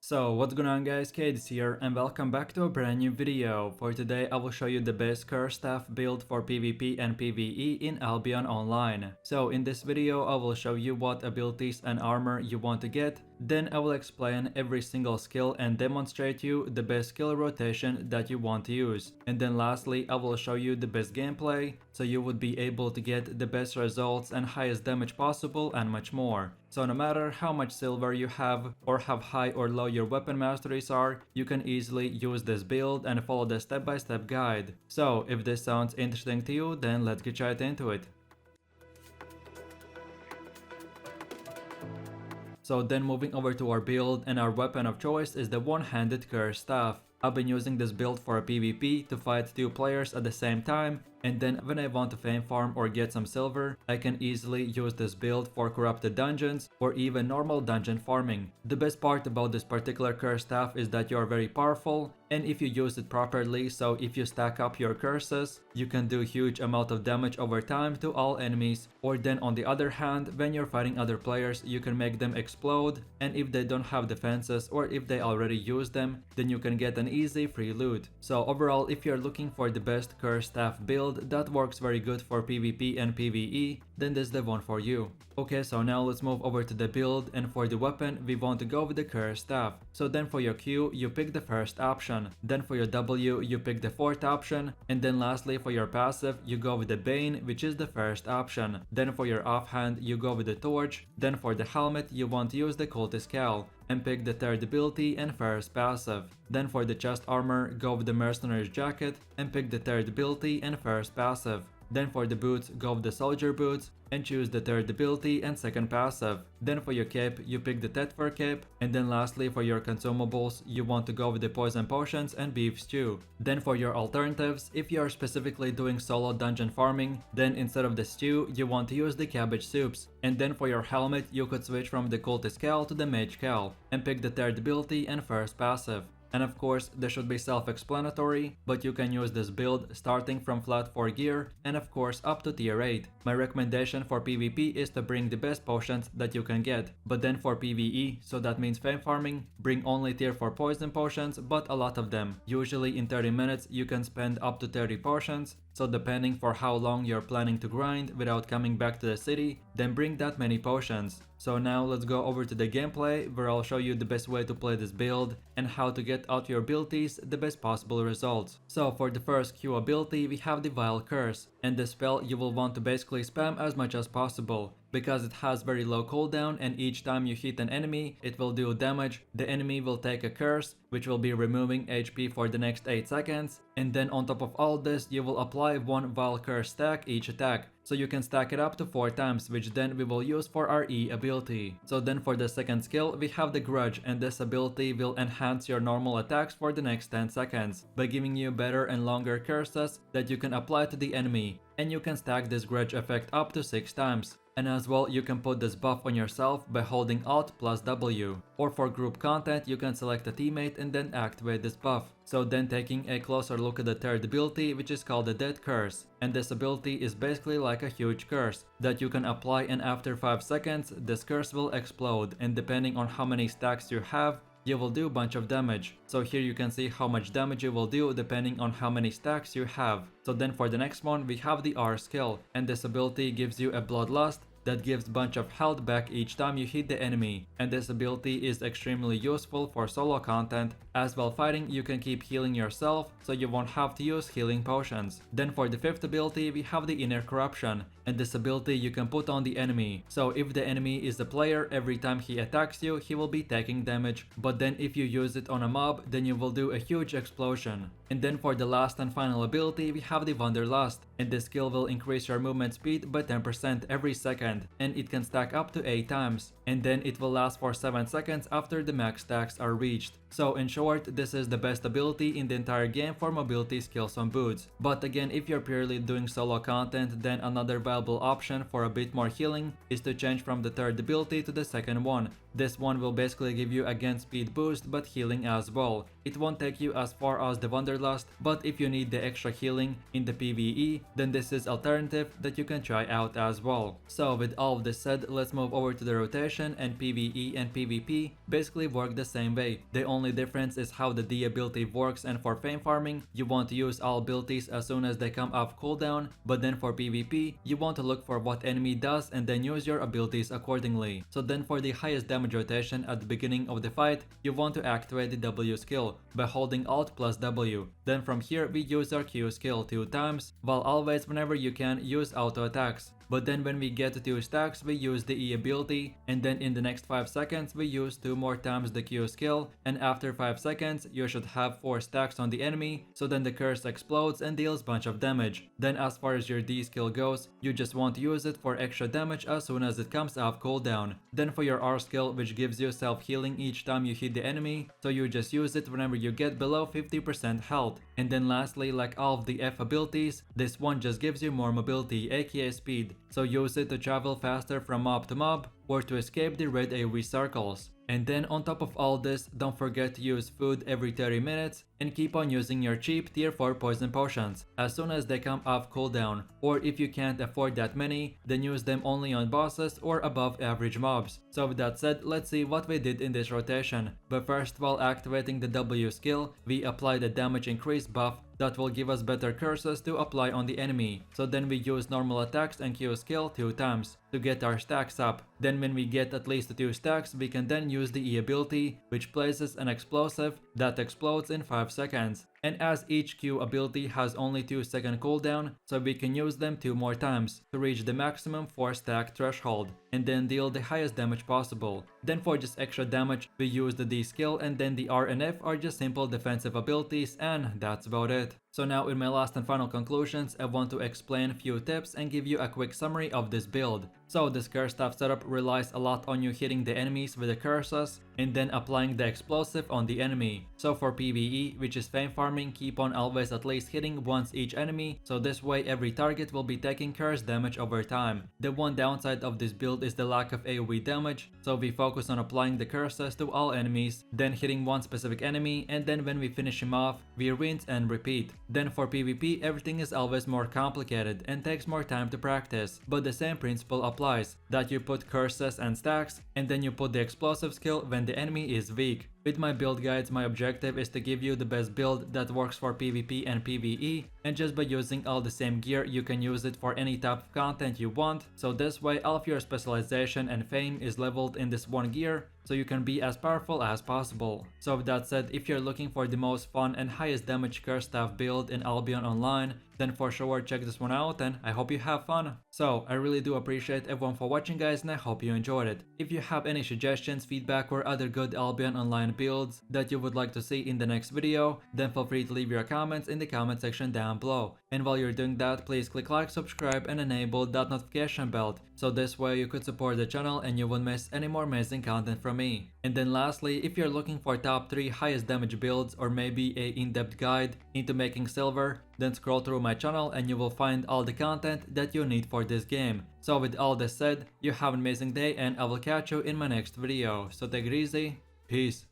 So what's going on guys, Kades here and welcome back to a brand new video. For today I will show you the best curse staff build for PvP and PvE in Albion Online. So in this video I will show you what abilities and armor you want to get, then I will explain every single skill and demonstrate you the best skill rotation that you want to use. And then lastly I will show you the best gameplay so you would be able to get the best results and highest damage possible and much more. So no matter how much silver you have or how high or low your weapon masteries are, you can easily use this build and follow the step-by-step guide. So if this sounds interesting to you, then let's get right into it. So then moving over to our build, and our weapon of choice is the one-handed curse staff. I've been using this build for a PvP to fight two players at the same time, and then when I want to fame farm or get some silver, I can easily use this build for corrupted dungeons or even normal dungeon farming. The best part about this particular curse staff is that you are very powerful, and if you use it properly, so if you stack up your curses, you can do huge amount of damage over time to all enemies. Or then on the other hand, when you're fighting other players, you can make them explode, and if they don't have defenses or if they already use them, then you can get an easy free loot. So overall, if you're looking for the best curse staff build that works very good for PvP and PvE, then this is the one for you. Okay, so now let's move over to the build, and for the weapon we want to go with the curse staff. So then for your Q you pick the first option, then for your W you pick the fourth option, and then lastly for your passive you go with the Bane, which is the first option. Then for your offhand you go with the torch, then for the helmet you want to use the cultist cowl and pick the third ability and first passive. Then for the chest armor go with the mercenary's jacket and pick the third ability and first passive. Then for the boots go with the soldier boots and choose the third ability and second passive. Then for your cape you pick the Tether cape, and then lastly for your consumables you want to go with the poison potions and beef stew. Then for your alternatives, if you are specifically doing solo dungeon farming, then instead of the stew you want to use the cabbage soups. And then for your helmet you could switch from the cultist cowl to the mage cowl and pick the third ability and first passive. And of course, this should be self-explanatory, but you can use this build starting from flat 4 gear and of course up to tier 8. My recommendation for PvP is to bring the best potions that you can get, but then for PvE, so that means fame farming, bring only tier 4 poison potions, but a lot of them. Usually in 30 minutes you can spend up to 30 potions, so depending for how long you're planning to grind without coming back to the city, then bring that many potions. So now let's go over to the gameplay, where I'll show you the best way to play this build and how to get out your abilities the best possible results. So for the first Q ability we have the Vile Curse, and this spell you will want to basically spam as much as possible, because it has very low cooldown and each time you hit an enemy it will do damage. The enemy will take a curse which will be removing HP for the next 8 seconds, and then on top of all this you will apply one Vile Curse stack each attack, so you can stack it up to 4 times, which then we will use for our E ability. So then for the second skill we have the Grudge, and this ability will enhance your normal attacks for the next 10 seconds by giving you better and longer curses that you can apply to the enemy, and you can stack this Grudge effect up to 6 times. And as well you can put this buff on yourself by holding Alt plus W. Or for group content you can select a teammate and then activate this buff. So then taking a closer look at the third ability, which is called the Dead Curse, and this ability is basically like a huge curse that you can apply, and after 5 seconds this curse will explode, and depending on how many stacks you have, you will do a bunch of damage. So here you can see how much damage you will do depending on how many stacks you have. So then for the next one we have the R skill, and this ability gives you a Bloodlust that gives bunch of health back each time you hit the enemy, and this ability is extremely useful for solo content, as while fighting you can keep healing yourself so you won't have to use healing potions. Then for the fifth ability we have the Inner Corruption, and this ability you can put on the enemy. So if the enemy is a player, every time he attacks you he will be taking damage, but then if you use it on a mob then you will do a huge explosion. And then for the last and final ability we have the Wanderlust, and this skill will increase your movement speed by 10% every second, and it can stack up to 8 times, and then it will last for 7 seconds after the max stacks are reached. So in short, this is the best ability in the entire game for mobility skills on boots. But again, if you're purely doing solo content, then another viable option for a bit more healing is to change from the third ability to the second one. This one will basically give you again speed boost but healing as well. It won't take you as far as the Wanderlust, but if you need the extra healing in the PvE, then this is alternative that you can try out as well. So with all of this said, let's move over to the rotation, and PvE and PvP basically work the same way. The only difference is how the D ability works, and for fame farming, you want to use all abilities as soon as they come off cooldown, but then for PvP, you want to look for what enemy does and then use your abilities accordingly. So then for the highest damage rotation at the beginning of the fight, you want to activate the W skill by holding Alt plus W. Then from here we use our Q skill 2 times, while always whenever you can use auto attacks. But then when we get to 2 stacks, we use the E ability, and then in the next 5 seconds we use 2 more times the Q skill, and after 5 seconds you should have 4 stacks on the enemy, so then the curse explodes and deals bunch of damage. Then as far as your D skill goes, you just want to use it for extra damage as soon as it comes off cooldown. Then for your R skill, which gives you self-healing each time you hit the enemy, so you just use it whenever you get below 50% health. And then lastly, like all of the F abilities, this one just gives you more mobility, aka speed, so use it to travel faster from mob to mob or to escape the red AoE circles. And then on top of all this, don't forget to use food every 30 minutes and keep on using your cheap tier 4 poison potions as soon as they come off cooldown, or if you can't afford that many, then use them only on bosses or above average mobs. So with that said, let's see what we did in this rotation. But first, while activating the W skill, we apply the damage increase buff that will give us better curses to apply on the enemy. So then we use normal attacks and Q skill 2 times to get our stacks up. Then when we get at least 2 stacks, we can then use the E ability, which places an explosive that explodes in 5 seconds. And as each Q ability has only 2-second cooldown, so we can use them 2 more times to reach the maximum 4 stack threshold and then deal the highest damage possible. Then for just extra damage, we use the D skill, and then the R and F are just simple defensive abilities, and that's about it. So now in my last and final conclusions, I want to explain a few tips and give you a quick summary of this build. So this curse staff setup relies a lot on you hitting the enemies with the curses and then applying the explosive on the enemy. So for PvE, which is fame farming, keep on always at least hitting once each enemy, so this way every target will be taking curse damage over time. The one downside of this build is the lack of AoE damage, so we focus on applying the curses to all enemies, then hitting one specific enemy, and then when we finish him off, we rinse and repeat. Then for PvP, everything is always more complicated and takes more time to practice, but the same principle applies, that you put curses and stacks, and then you put the explosive skill when the enemy is weak. With my build guides, my objective is to give you the best build that works for PvP and PvE, and just by using all the same gear, you can use it for any type of content you want, so this way all of your specialization and fame is leveled in this one gear, so you can be as powerful as possible. So with that said, if you're looking for the most fun and highest damage curse staff build in Albion Online, then for sure check this one out, and I hope you have fun. So I really do appreciate everyone for watching, guys, and I hope you enjoyed it. If you have any suggestions, feedback, or other good Albion Online builds that you would like to see in the next video, then feel free to leave your comments in the comment section down below. And while you're doing that, please click like, subscribe, and enable that notification bell, so this way you could support the channel and you won't miss any more amazing content from me. And then lastly, if you're looking for top 3 highest damage builds or maybe a in-depth guide into making silver, then scroll through my channel and you will find all the content that you need for this game. So with all this said, you have an amazing day and I will catch you in my next video. So take it easy, peace.